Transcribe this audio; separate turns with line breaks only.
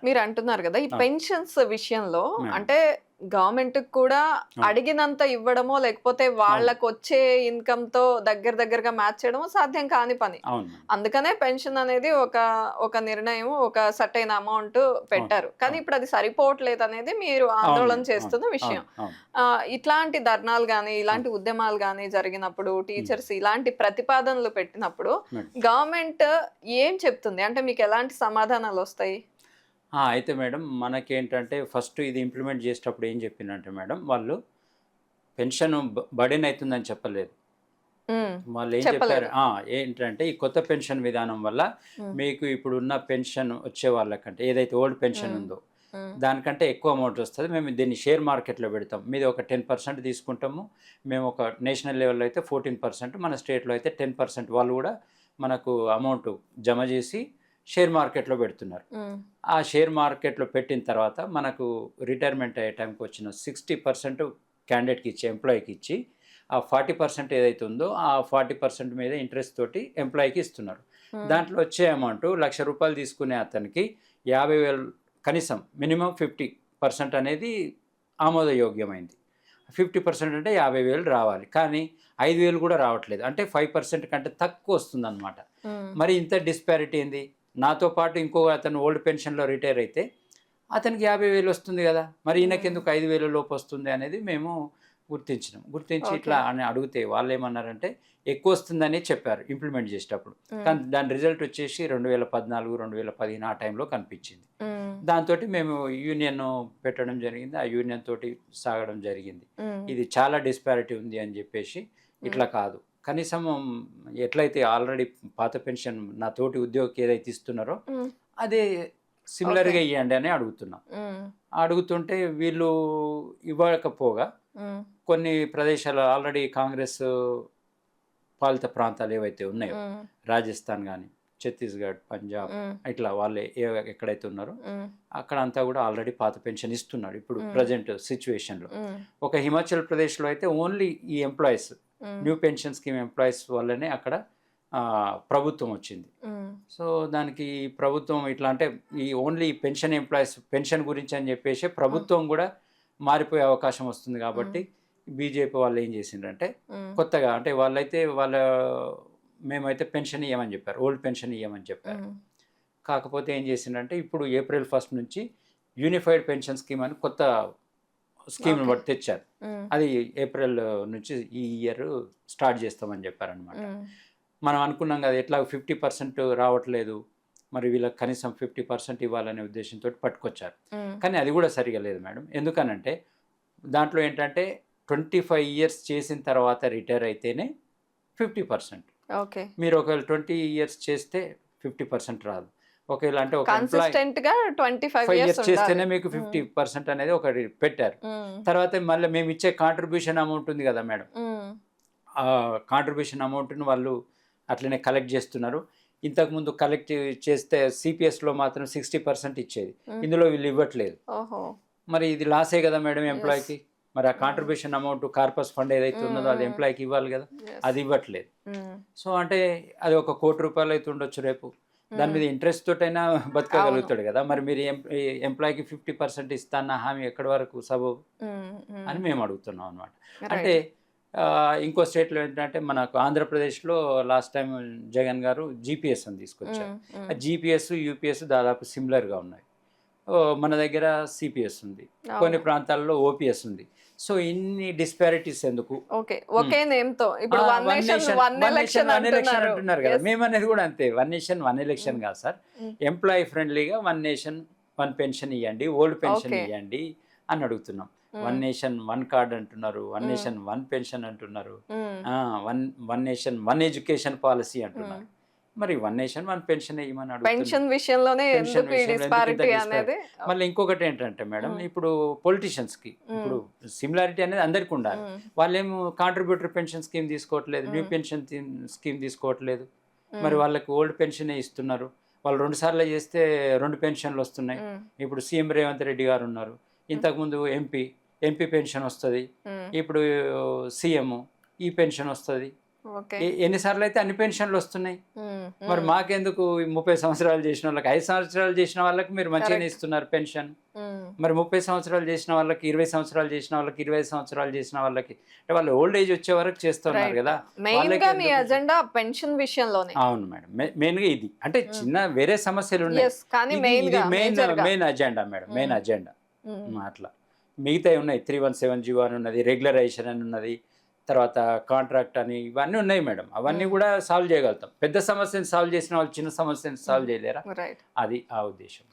మీరు అంటున్నారు గదా! ఈ
ఆ!
పెన్షన్స్ విషయంలో
మేడం.
అంటే గవర్నమెంట్‌కి కూడా
అవును.
అడిగినంత ఇవ్వడమో, లేకపోతే
అవును.
వాళ్ళకొచ్చే ఇన్‌కమ్‌తో దగ్గరగా మ్యాచ్ చేయడమో సాధ్యం కాని పని.
అవును మేడం.
అందుకనే పెన్షన్ అనేది ఒక నిర్ణయం, ఒక సర్టెయిన్ అమౌంట్
అవును.
పెట్టారు. కానీ
అవును.
ఇప్పుడు అది సరిపోవట్లేదనేది మీరు
అవును
ఆందోళన
మేడం. అవును.
చేస్తున్న విషయం.
అవును. అవును.
ఇట్లాంటి ధర్నాలు గాని,
అవును.
ఇలాంటి ఉద్యమాలు గాని జరిగినప్పుడు,
హ్మ్.
టీచర్స్ ఇలాంటి ప్రతిపాదనలు పెట్టినప్పుడు
మేడం.
గవర్నమెంట్ ఏం చెప్తుంది? అంటే మీకెలాంటి సమాధానాలొస్తాయి?
అయితే మేడం మనకేంటంటే ఫస్ట్ ఇది ఇంప్లిమెంట్ చేసేటప్పుడు ఏం చెప్పిందంటే మేడం వాళ్ళు పెన్షన్ బర్డెన్ అయితుందని చెప్పలేదు.
హ్మ్.
వాళ్ళేం చెప్పారు
చెప్పలేదు.
ఏంటంటే ఈ కొత్త పెన్షన్ విధానం వల్ల
హ్మ్.
మీకు ఇప్పుడున్న పెన్షన్ వచ్చే వాళ్ళకంటే ఏదైతే ఓల్డ్ పెన్షన్
హ్మ్.
ఉందో
హ్మ్.
దానికంటే ఎక్కువ అమౌంట్ వస్తది. మేము దీన్ని షేర్ మార్కెట్‌లో పెడతాం. మీది ఒక 10% తీసుకుంటాము. మేము ఒక నేషనల్ లెవెల్‌లో అయితే 14%, మన స్టేట్‌లో అయితే 10% వాళ్ళు కూడా మనకు అమౌంట్ జమ చేసి షేర్ మార్కెట్‌లో పెడుతున్నారు.
హ్మ్.
ఆ షేర్ మార్కెట్‌లో పెట్టిన తర్వాత మనకు రిటైర్మెంట్ అయ్యే టైంకి వచ్చిన 60% క్యాండిడేట్‌కి ఇచ్చి, ఎంప్లాయీకి ఇచ్చి, ఆ 40% ఏదైతే ఉందో ఆ 40% మీద ఇంట్రెస్ట్ తోటి ఎంప్లాయీకి ఇస్తున్నారు.
హ్మ్.
దాంట్లో వచ్చే అమౌంట్ రూ. 1,00,000 తీసుకునే అతనికి 50,000 కనీసం మినిమమ్ 50% అనేది ఆమోదయోగ్యమైంది. 50% అంటే 50,000 రావాలి. కానీ 5,000 కూడా రావట్లేదు. అంటే 5% కంటే తక్కువ వస్తుందన్నమాట.
హ్మ్.
మరి ఇంత డిస్పారిటీ ఏంది? నాతో పాటు ఇంకో అతను ఓల్డ్ పెన్షన్‌లో రిటైర్ అయితే అతనికి 50,000 వస్తుంది గదా! మరి
హ్మ్.
ఈయనకెందుకు 5,000 లోపు వస్తుంది అనేది మేము గుర్తించినాం. గుర్తించి
ఓకే.
ఇట్లా అని అడిగితే వాళ్ళేమన్నారంటే ఎక్కువొస్తుందని చెప్పారు ఇంప్లిమెంట్ చేసేటప్పుడు.
హ్మ్.
కానీ దాని రిజల్ట్ వచ్చేసి 2014, 2015 ఆ టైంలో కనిపించింది.
హ్మ్.
దాంతోటి మేము యూనియన్ పెట్టడం జరిగింది. ఆ యూనియన్ తోటి సాగడం జరిగింది.
హ్మ్.
ఇది చాలా డిస్పారిటీ ఉంది అని జెప్పేసి,
హ్మ్.
ఇట్లా కాదు. కనీసం ఎట్లయితే ఆల్రెడీ పాత పెన్షన్ నా తోటి ఉద్యోగికి ఏదైతే ఇస్తున్నారో,
హ్మ్.
అదే
ఓకే.
సిమిలర్‌గా ఇయ్యండి అని అడుగుతున్నాం.
హ్మ్.
అడుగుతుంటే వీళ్ళు ఇవ్వకపోగా
హ్మ్.
కొన్ని ప్రదేశాలు ఆల్రెడీ కాంగ్రెస్ పాలిత ప్రాంతాలు ఏవైతే ఉన్నాయో,
హ్మ్.
రాజస్థాన్ గాని, ఛత్తీస్‌గఢ్, పంజాబ్
హ్మ్.
ఇట్లా వాళ్ళే ఎక్కడైతే ఉన్నారో
హ్మ్.
అక్కడంతా గూడా ఆల్రెడీ పాత పెన్షన్ ఇస్తున్నారు. ఇప్పుడు
హ్మ్.
ప్రెజెంట్ సిట్యుయేషన్‌లో.
హ్మ్.
ఒక హిమాచల్ ప్రదేశ్‌లో అయితే ఓన్లీ ఈ ఎంప్లాయీస్
హ్మ్.
న్యూ పెన్షన్ స్కీమ్ ఎంప్లాయీస్ వల్లనే అక్కడ ప్రభుత్వం వచ్చింది.
హ్మ్.
సో, దానికి ప్రభుత్వం ఇట్లా అంటే ఈ ఓన్లీ పెన్షన్ ఎంప్లాయీస్ పెన్షన్ గురించి అని జెప్పేసి
హ్మ్.
ప్రభుత్వం గూడా మారిపోయే అవకాశం వస్తుంది
హ్మ్.
గాబట్టి, బీజేపీ వాళ్ళు ఏం జేసిండ్రంటే
హ్మ్.
కొత్తగా అంటే వాళ్ళైతే మేమైతే పెన్షన్ ఇయ్యమని జెప్పారు. ఓల్డ్ పెన్షన్ ఇయ్యమని చెప్పారు.
హ్మ్.
కాకపోతే ఏం జేసిండ్రంటే ఇప్పుడు ఏప్రిల్ 1 నుంచి యూనిఫైడ్ పెన్షన్ స్కీమ్ అని కొత్త స్కీమ్‌ని
ఓకే.
ఒకటి తెచ్చారు.
హ్మ్.
అది ఏప్రిల్ నుంచి ఈ ఇయర్ స్టార్ట్ జేస్తామని జెప్పారనమాట.
హ్మ్.
మనం అనుకున్నాం గదా! ఎట్లాగో 50% రావట్లేదు. మరి వీళ్ళకి కనీసం 50% ఇవ్వాలనే ఉద్దేశ్యంతోటి పట్టుకొచ్చారు.
హ్మ్.
కానీ అది గూడా సరిగ్గా లేదు మేడం. ఎందుకనంటే దాంట్లో ఏంటంటే 25 ఇయర్స్ చేసిన తర్వాత రిటైర్ అయితేనే 50%.
ఓకే.
మీరు ఒకవేళ 20 ఇయర్స్ చేస్తే 50% రాదు. ఒకవేళ అంటే ఒక ఎంప్లాయీ
కన్సిస్టెంట్‌గా 25
5
ఇయర్స్
ఇయర్స్ చేస్తేనే
ఉండాలి.
మీకు
హ్మ్.
50% అనేది ఒకటి పెట్టారు.
హ్మ్.
తర్వాత మళ్ళీ మేమిచ్చే కాంట్రిబ్యూషన్ అమౌంట్ ఉంది గదా మేడం!
హ్మ్.
ఆ కాంట్రిబ్యూషన్ అమౌంట్‌ని వాళ్ళు అట్లనే కలెక్ట్ జేస్తున్నారు. ఇంతకుముందు కలెక్ట్ చేస్తే సిపిఎస్‌లో మాత్రం 60% ఇచ్చేది.
హ్మ్.
ఇందులో వీళ్ళు ఇవ్వట్లేదు.
ఓహో!
మరి ఇది లాసే గదా మేడం
యెస్.
ఎంప్లాయ్‌కి. మరి ఆ
హ్మ్.
కాంట్రిబ్యూషన్ అమౌంట్ కార్పస్ ఫండ్ ఏదైతే
హ్మ్.
ఉన్నదో అది
హ్మ్.
ఎంప్లాయ్‌కి ఇవ్వాలి గదా!
యెస్.
అది ఇవ్వట్లేదు.
హ్మ్.
సో, అంటే అది ఒక రూ. 1,00,00,000 అయితే ఉండొచ్చు రేపు. దాని
హ్మ్.
మీద ఇంట్రెస్ట్ తోటైనా
అవును.
బతకగలుగుతాడు గదా! మరి మీరు ఎంప్లాయ్‌కి 50% ఇస్తా అన్న హామీ ఎక్కడి వరకు సబబు
హ్మ్. హ్మ్.
అని మేము అడుగుతున్నాం అన్నమాట. అంటే
రైట్.
ఇంకో స్టేట్‌లో ఏంటంటే మనకు ఆంధ్రప్రదేశ్‌లో లాస్ట్ టైమ్ జగన్ గారు జీపీఎస్ అని తీసుకొచ్చారు.
హ్మ్.
ఆ
హ్మ్.
జీపీఎస్, యూపీఎస్ దాదాపు సిమిలర్‌గా ఉన్నాయి. మన దగ్గర సిపిఎస్ ఉంది. కొన్ని
అవును.
ప్రాంతాల్లో ఓపీఎస్ ఉంది. సో, ఇన్ని డిస్పారిటీస్ ఎందుకు?
ఓకే.
హ్మ్.
ఒకే నేమ్‌తో ఇప్పుడు one
one
nation
nation,
one
one nation,
election
one election
అంటున్నారు.
అంటున్నారు గదా!
యెస్.
మేమనేది గూడా అంతే. వన్ నేషన్, వన్ ఎలక్షన్
హ్మ్.
గాదు సార్.
హ్మ్.
ఎంప్లాయీ ఫ్రెండ్లీగా వన్ నేషన్, వన్ పెన్షన్ ఇయ్యండి. Old pension
okay.
ఇయ్యండి అని అడుగుతున్నాం. వన్
హ్మ్.
నేషన్, వన్ కార్డ్ అంటున్నారు. వన్
హ్మ్.
నేషన్, వన్ పెన్షన్ అంటున్నారు.
హ్మ్.
ఆ! One one nation, one education policy
హ్మ్.
అంటున్నారు. మరి వన్ నేషన్, వన్ పెన్షనే ఇయ్యమని అడుగుతున్నాం.
పెన్షన్ విషయంలోనే
పెన్షన్
ఎందుకు ఈ
విషయంలో ఎందుకింత
డిస్పారిటీ
డిస్పారిటీ?
అనేది
మళ్ళీ ఇంకొకటేంటంటే మేడం,
హ్మ్.
ఇప్పుడు పొలిటీషియన్స్‌కి
హ్మ్.
ఇప్పుడు సిమిలారిటీ అనేది అందరికుండాలి.
హ్మ్.
వాళ్ళేమో కాంట్రిబ్యూటరీ పెన్షన్ స్కీమ్ తీసుకోవట్లేదు. న్యూ
హ్మ్.
పెన్షన్ స్కీమ్ తీసుకోవట్లేదు. మరి
హ్మ్.
వాళ్ళకి ఓల్డ్ పెన్షనే ఇస్తున్నారు. వాళ్ళు 2 సార్లు చేస్తే 2 పెన్షన్‌లొస్తున్నాయి.
హ్మ్.
ఇప్పుడు సీఎం రేవంత్ రెడ్డి గారున్నారు.
హ్మ్.
ఇంతకుముందు ఎంపీ పెన్షన్ ఒస్తది.
హ్మ్.
ఇప్పుడు సీఎం ఈ పెన్షన్ ఒస్తది.
ఓకే.
ఎన్నిసార్లు అయితే అన్ని పెన్షన్లు వస్తున్నాయి. మరి మాకెందుకు 30 సంవత్సరాలు చేసిన వాళ్ళకి, 5 సంవత్సరాలు చేసిన వాళ్ళకి మీరు మంచిగానే ఇస్తున్నారు పెన్షన్. మరి 30 సంవత్సరాలు చేసిన వాళ్ళకి, 20 సంవసరాలు చేసిన వాళ్ళకి, 25 సంవత్సరాలు చేసిన వాళ్ళకి, అంటే వాళ్ళు ఓల్డ్ ఏజ్ వచ్చే వరకు చేస్తున్నారు కదా.
మెయిన్ గా మీ అజెండా పెన్షన్ విషయంలోనే.
అవును మేడం, మెయిన్ గా ఇది. అంటే చిన్న వేరే సమస్యలు ఉన్నాయి,
కానీ
main agenda madam, main agenda. అట్లా మిగతాయి ఉన్నాయి, 317 జీవో అని ఉన్నది, రెగ్యులరైజేషన్ అని ఉన్నది, తర్వాత కాంట్రాక్ట్ అని, ఇవన్నీ ఉన్నాయి మేడం. అవన్నీ కూడా సాల్వ్ చేయగలుగుతాం. పెద్ద సమస్యను సాల్వ్ చేసిన వాళ్ళు చిన్న సమస్యను సాల్వ్ చేయలేరా? అది ఆ ఉద్దేశం.